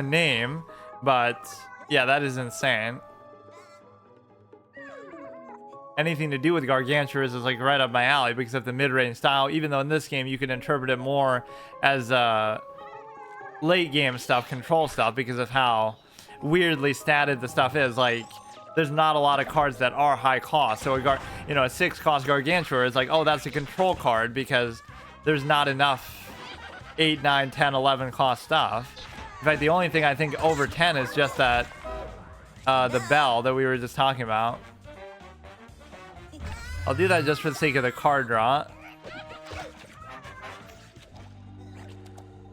name, but yeah, that is insane. Anything to do with Gargantua is like right up my alley because of the mid-range style, even though in this game you can interpret it more as late game stuff, control stuff, because of how weirdly statted the stuff is. Like, there's not a lot of cards that are high cost, so a 6 cost Gargantua is like, oh, that's a control card because there's not enough 8, 9, 10, 11 cost stuff. In fact, the only thing I think over 10 is just that the bell that we were just talking about. I'll do that just for the sake of the card draw.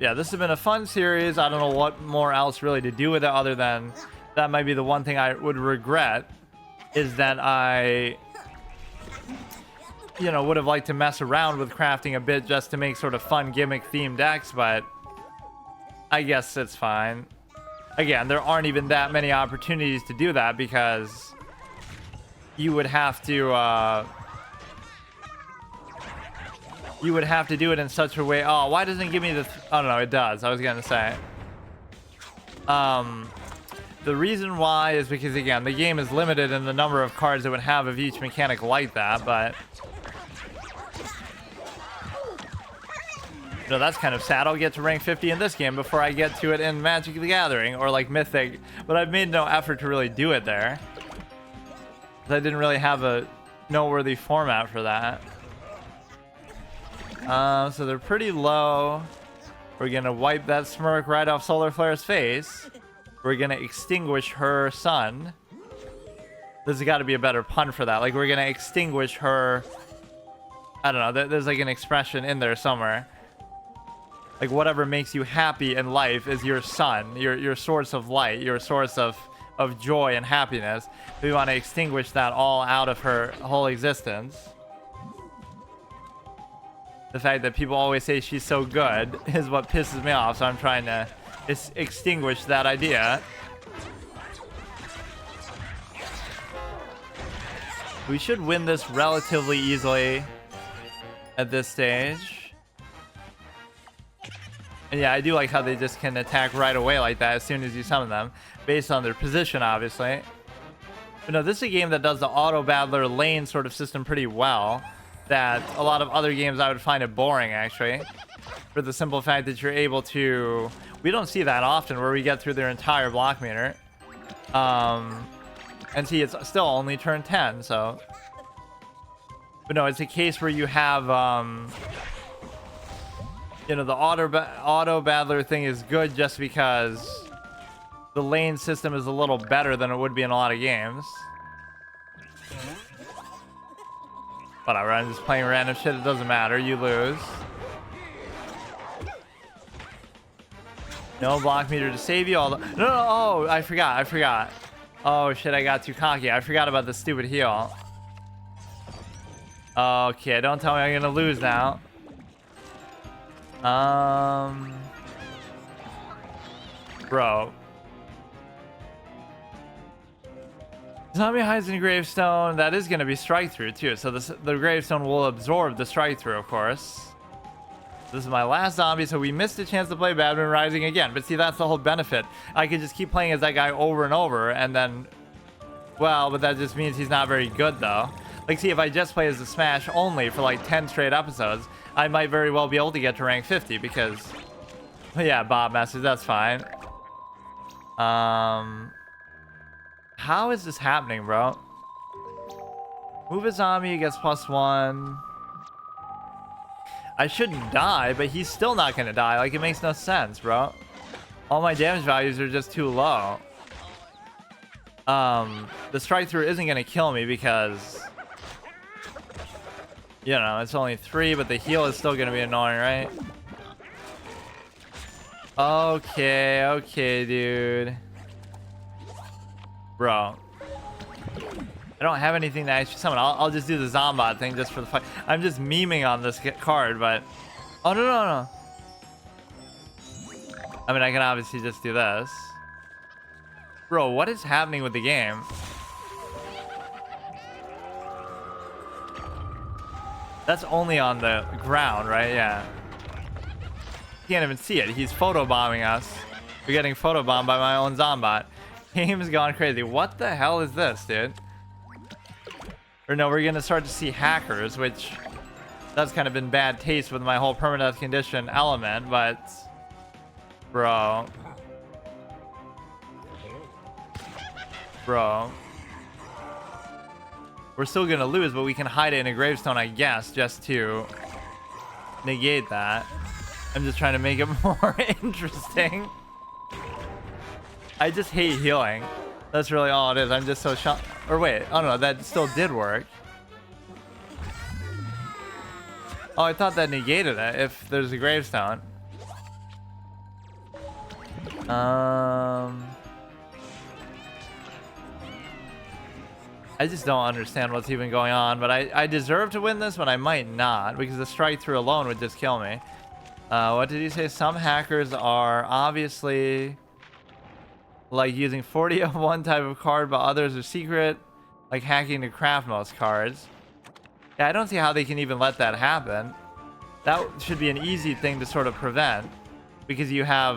Yeah, this has been a fun series. I don't know what more else really to do with it other than that might be the one thing I would regret is that I, you know, would have liked to mess around with crafting a bit just to make sort of fun gimmick themed decks, but I guess it's fine. Again, there aren't even that many opportunities to do that because you would have to do it in such a way. Oh, why doesn't it give me the I don't know, it does. I was gonna say the reason why is because, again, the game is limited in the number of cards it would have of each mechanic like that, but no, that's kind of sad. I'll get to rank 50 in this game before I get to it in Magic the Gathering or like Mythic, but I've made no effort to really do it there. I didn't really have a noteworthy format for that. So they're pretty low. We're gonna wipe that smirk right off Solar Flare's face. We're gonna extinguish her sun. There's got to be a better pun for that. Like, we're gonna extinguish her. I don't know. There's like an expression in there somewhere. Like, whatever makes you happy in life is your sun, your source of light, your source of joy and happiness. We want to extinguish that all out of her whole existence. The fact that people always say she's so good is what pisses me off, so I'm trying to extinguish that idea. We should win this relatively easily at this stage. And yeah, I do like how they just can attack right away like that as soon as you summon them, based on their position, obviously. But no, this is a game that does the auto battler lane sort of system pretty well. That a lot of other games I would find it boring, actually, for the simple fact that you're able to. We don't see that often where we get through their entire block meter. And see, it's still only turn 10, so. But no, it's a case where you have you know, the auto battler thing is good just because the lane system is a little better than it would be in a lot of games. Whatever, I'm just playing random shit. It doesn't matter. You lose. No block meter to save you. No, oh, I forgot. Oh shit, I got too cocky. I forgot about the stupid heal. Okay, don't tell me I'm gonna lose now. Bro. Zombie hides in a gravestone. That is going to be strike through too. So the gravestone will absorb the strike through, of course. This is my last zombie, so we missed a chance to play Badman Rising again. But see, that's the whole benefit. I could just keep playing as that guy over and over, and then, well, but that just means he's not very good though. Like, see, if I just play as a Smash only for like 10 straight episodes, I might very well be able to get to rank 50 because, well, yeah, Bob Masters, that's fine. How is this happening, bro? Move a zombie, gets +1. I shouldn't die, but he's still not gonna die. Like, it makes no sense, bro. All my damage values are just too low. The strike through isn't gonna kill me because, you know, it's only 3, but the heal is still gonna be annoying, right? Okay, dude. Bro. I don't have anything to actually summon. I'll just do the Zombot thing just for the fight. I'm just memeing on this card, but... Oh, no. I mean, I can obviously just do this. Bro, what is happening with the game? That's only on the ground, right? Yeah. Can't even see it. He's photobombing us. We're getting photobombed by my own Zombot. Game's gone crazy. What the hell is this, dude? Or no, we're gonna start to see hackers, which that's kind of been bad taste with my whole permadeath condition element, but bro. We're still gonna lose, but we can hide it in a gravestone, I guess, just to negate that. I'm just trying to make it more interesting. I just hate healing. That's really all it is. I'm just so shocked. Or wait, oh no, that still did work. Oh, I thought that negated it if there's a gravestone. I I just don't understand what's even going on, but I deserve to win this, but I might not, because the strike through alone would just kill me. What did he say? Some hackers are obviously like using 40 of one type of card, but others are secret, like hacking to craft most cards. Yeah, I don't see how they can even let that happen. That should be an easy thing to sort of prevent, because you have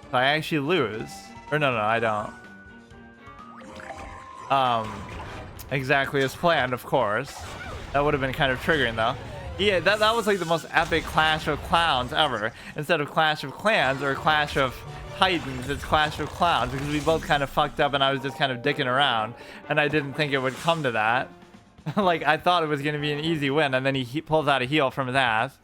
if I actually lose, or no, I don't. Exactly as planned, of course. That would have been kind of triggering, though. Yeah, that was like the most epic Clash of Clowns ever. Instead of Clash of Clans or Clash of Titans, it's Clash of Clowns, because we both kind of fucked up and I was just kind of dicking around, and I didn't think it would come to that. Like, I thought it was going to be an easy win, and then he pulls out a heal from his ass.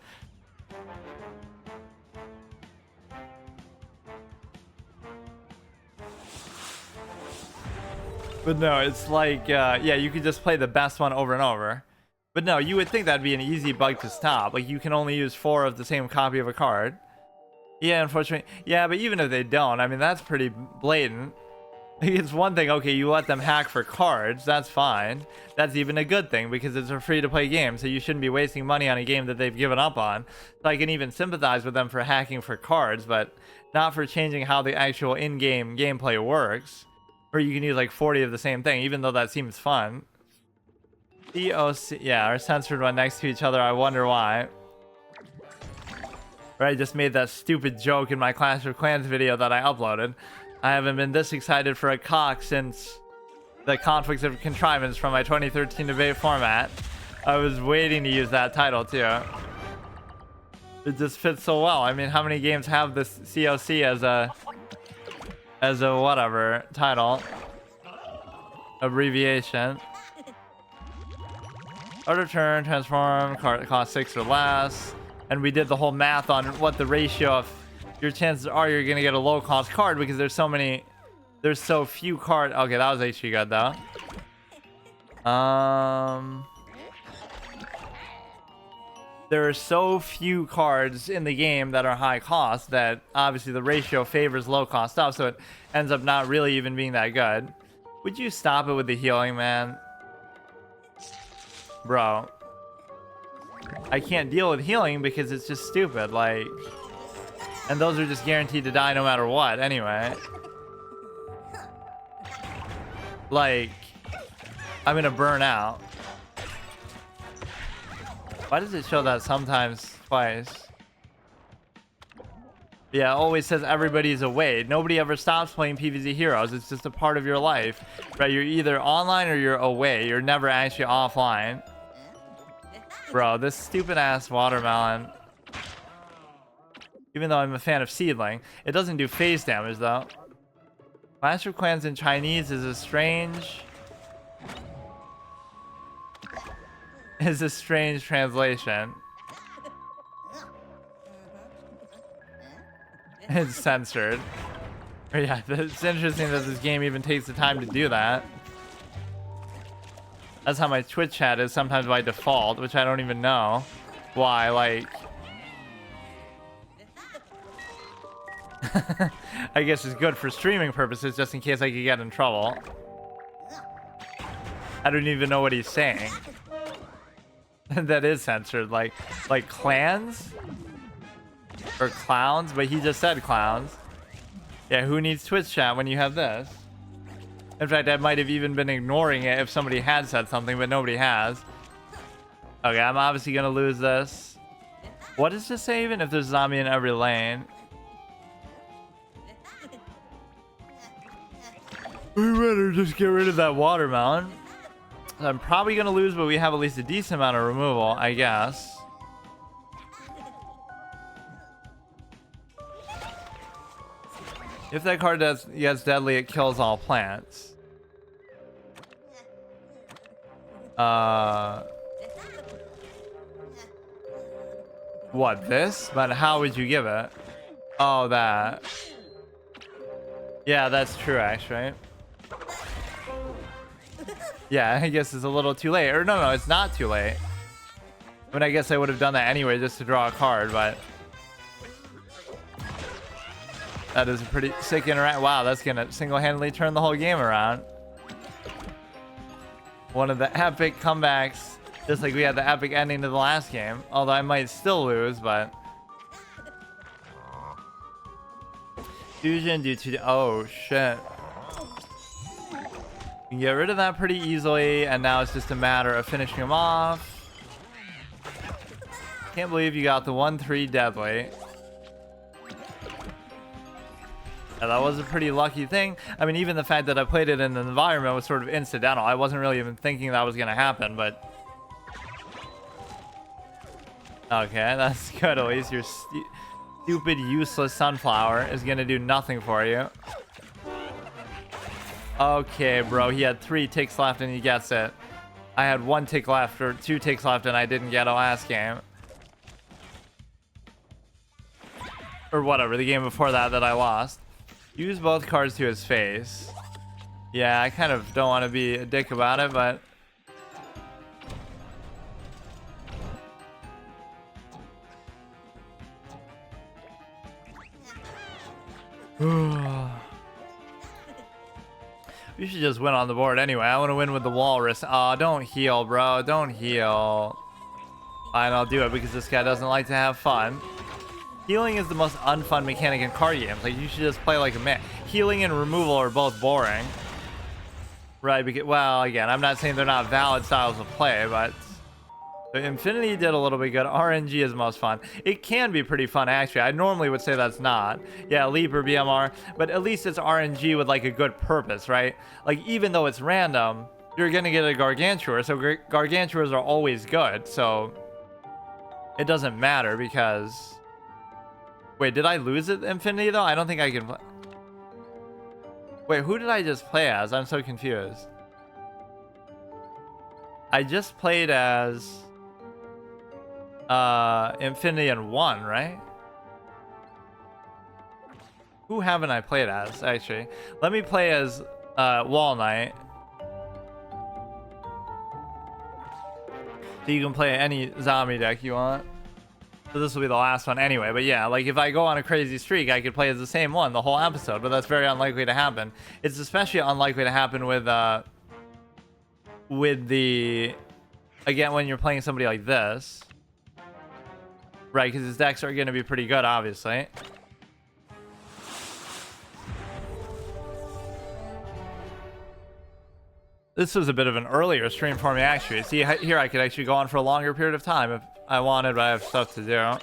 But no, it's like, yeah, you could just play the best one over and over. But no, you would think that'd be an easy bug to stop. Like, you can only use 4 of the same copy of a card. Yeah, unfortunately. Yeah, but even if they don't, I mean, that's pretty blatant. It's one thing, okay, you let them hack for cards, that's fine. That's even a good thing, because it's a free-to-play game, so you shouldn't be wasting money on a game that they've given up on. So I can even sympathize with them for hacking for cards, but not for changing how the actual in-game gameplay works. Or you can use like 40 of the same thing, even though that seems fun. COC, yeah, are censored when next to each other. I wonder why. Right, I just made that stupid joke in my Clash of Clans video that I uploaded. I haven't been this excited for a cock since the Conflicts of Contrivance from my 2013 debate format. I was waiting to use that title too. It just fits so well. I mean, how many games have this COC as a whatever title abbreviation? Order turn, transform, cost 6 or less, and we did the whole math on what the ratio of your chances are you're gonna get a low cost card, because there's so few cards. Okay, that was actually good though. There are so few cards in the game that are high cost that obviously the ratio favors low cost stuff, so it ends up not really even being that good. Would you stop it with the healing, man? Bro. I can't deal with healing because it's just stupid, like... And those are just guaranteed to die no matter what, anyway. Like... I'm gonna burn out. Why does it show that sometimes twice? Yeah, it always says everybody's away. Nobody ever stops playing PvZ Heroes. It's just a part of your life, right? You're either online or you're away. You're never actually offline. Bro, this stupid ass watermelon. Even though I'm a fan of Seedling, it doesn't do phase damage though. Clash of Clans in Chinese is a strange translation. It's censored. But yeah, it's interesting that this game even takes the time to do that. That's how my Twitch chat is sometimes by default, which I don't even know why. Like, I guess it's good for streaming purposes, just in case I could get in trouble. I don't even know what he's saying. That is censored, like clans or clowns, but he just said clowns. Yeah, who needs Twitch chat when you have this? In fact, I might have even been ignoring it if somebody had said something, but nobody has. Okay, I'm obviously gonna lose this. What does this say even? If there's a zombie in every lane? We better just get rid of that watermelon. I'm probably gonna lose, but we have at least a decent amount of removal, I guess. If that card gets deadly, it kills all plants. What, this? But how would you give it? Oh, that. Yeah, that's true, actually. Yeah, I guess it's a little too late. Or no, it's not too late. I mean, I guess I would have done that anyway just to draw a card, but... That is a pretty sick interact. Wow, that's gonna single-handedly turn the whole game around. One of the epic comebacks, just like we had the epic ending to the last game. Although I might still lose, but fusion due to oh shit. You can get rid of that pretty easily, and now it's just a matter of finishing him off. Can't believe you got the 1-3 deadly. Yeah, that was a pretty lucky thing. I mean, even the fact that I played it in an environment was sort of incidental. I wasn't really even thinking that was going to happen, but... Okay, that's good. At least your stupid, useless sunflower is going to do nothing for you. Okay, bro. He had 3 ticks left and he gets it. I had 1 tick left, or 2 ticks left, and I didn't get it last game. Or whatever, the game before that I lost. Use both cards to his face. Yeah, I kind of don't want to be a dick about it, but... We should just win on the board anyway. I want to win with the walrus. Oh, don't heal, bro. Don't heal. Fine, I'll do it because this guy doesn't like to have fun. Healing is the most unfun mechanic in card games. Like, you should just play like a man. Healing and removal are both boring. Right, because, well, again, I'm not saying they're not valid styles of play, but... So Infinity did a little bit good. RNG is most fun. It can be pretty fun, actually. I normally would say that's not. Yeah, Leap or BMR. But at least it's RNG with, like, a good purpose, right? Like, even though it's random, you're going to get a Gargantuar. So Gargantuars are always good. So it doesn't matter because... Wait, did I lose it Infinity, though? I don't think I can play... Wait, who did I just play as? I'm so confused. I just played as... Infinity and 1, right? Who haven't I played as, actually? Let me play as Wall Knight. So you can play any zombie deck you want. So this will be the last one anyway. But yeah, like if I go on a crazy streak, I could play as the same one the whole episode. But that's very unlikely to happen. It's especially unlikely to happen with the... Again, when you're playing somebody like this. Right, because his decks are going to be pretty good, obviously. This was a bit of an earlier stream for me, actually. See, here I could actually go on for a longer period of time if I wanted, but I have stuff to do.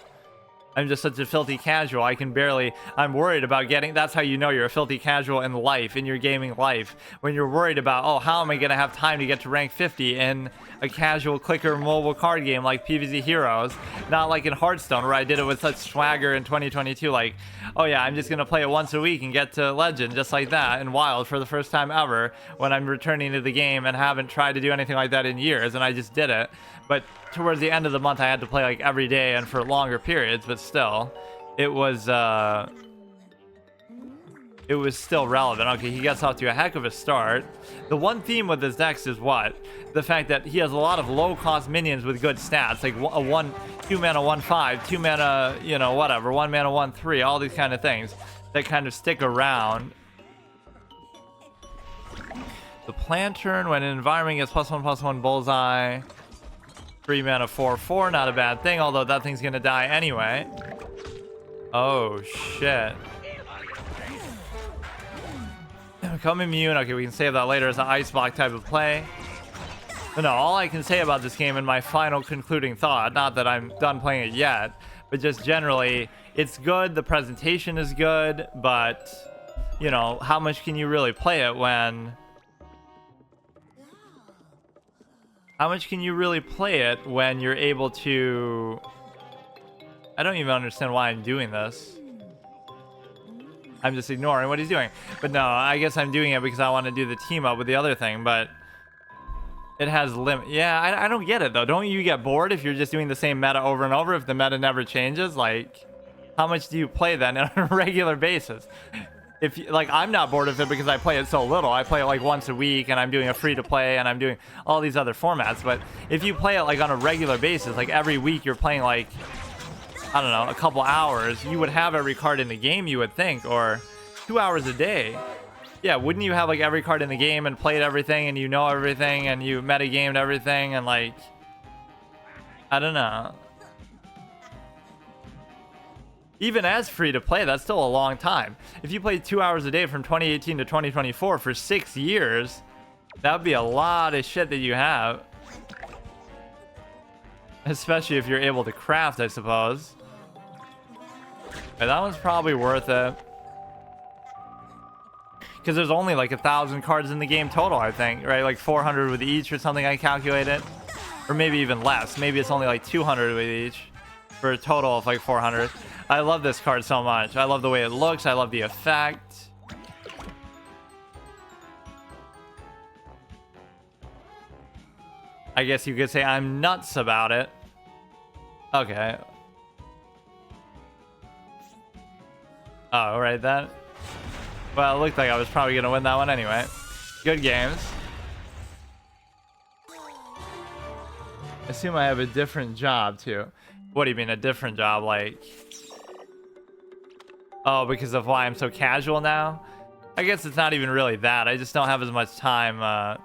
I'm just such a filthy casual. I can barely... I'm worried about getting... That's how you know you're a filthy casual in life, in your gaming life. When you're worried about, oh, how am I going to have time to get to rank 50 in a casual clicker mobile card game like PvZ Heroes? Not like in Hearthstone, where I did it with such swagger in 2022. Like, oh yeah, I'm just going to play it once a week and get to Legend, just like that, in Wild for the first time ever, when I'm returning to the game and haven't tried to do anything like that in years, and I just did it. But towards the end of the month, I had to play like every day and for longer periods, but still, it was still relevant. Okay, he gets off to a heck of a start. The one theme with his decks is what? The fact that he has a lot of low-cost minions with good stats, like a 2 mana 1/5, 2 mana, you know, whatever, 1 mana 1/3, all these kind of things that kind of stick around. The Plantern, when an environment gets +1/+1 bullseye. 3 mana 4/4, not a bad thing, although that thing's gonna die anyway. Oh shit. Become immune. Okay, we can save that later as an ice block type of play. But no, all I can say about this game in my final concluding thought, not that I'm done playing it yet, but just generally, it's good, the presentation is good, but, you know, how much can you really play it when... How much can you really play it when you're able to... I don't even understand why I'm doing this. I'm just ignoring what he's doing. But no, I guess I'm doing it because I want to do the team up with the other thing, but... It has limit. Yeah, I don't get it, though. Don't you get bored if you're just doing the same meta over and over, if the meta never changes? Like, how much do you play then on a regular basis? If like, I'm not bored of it because I play it so little. I play it like once a week, and I'm doing a free-to-play, and I'm doing all these other formats. But if you play it like on a regular basis, like every week you're playing like I don't know, a couple hours, you would have every card in the game, you would think, or 2 hours a day. Yeah, wouldn't you have like every card in the game and played everything and you know everything and you metagamed everything and like, I don't know. Even as free to play, that's still a long time. If you played 2 hours a day from 2018 to 2024 for 6 years, that would be a lot of shit that you have. Especially if you're able to craft, I suppose. But that one's probably worth it. Because there's only like 1,000 cards in the game total, I think, right? Like 400 with each or something, I calculated. Or maybe even less. Maybe it's only like 200 with each for a total of like 400. I love this card so much. I love the way it looks. I love the effect. I guess you could say I'm nuts about it. Okay. Oh, right then. Well, it looked like I was probably going to win that one anyway. Good games. I assume I have a different job, too. What do you mean, a different job? Like... Oh, because of why I'm so casual now? I guess it's not even really that. I just don't have as much time. I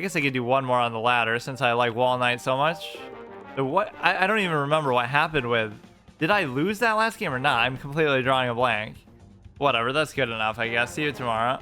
guess I could do one more on the ladder since I like Wall Knight so much. But what? I don't even remember what happened with... Did I lose that last game or not? I'm completely drawing a blank. Whatever, that's good enough, I guess. See you tomorrow.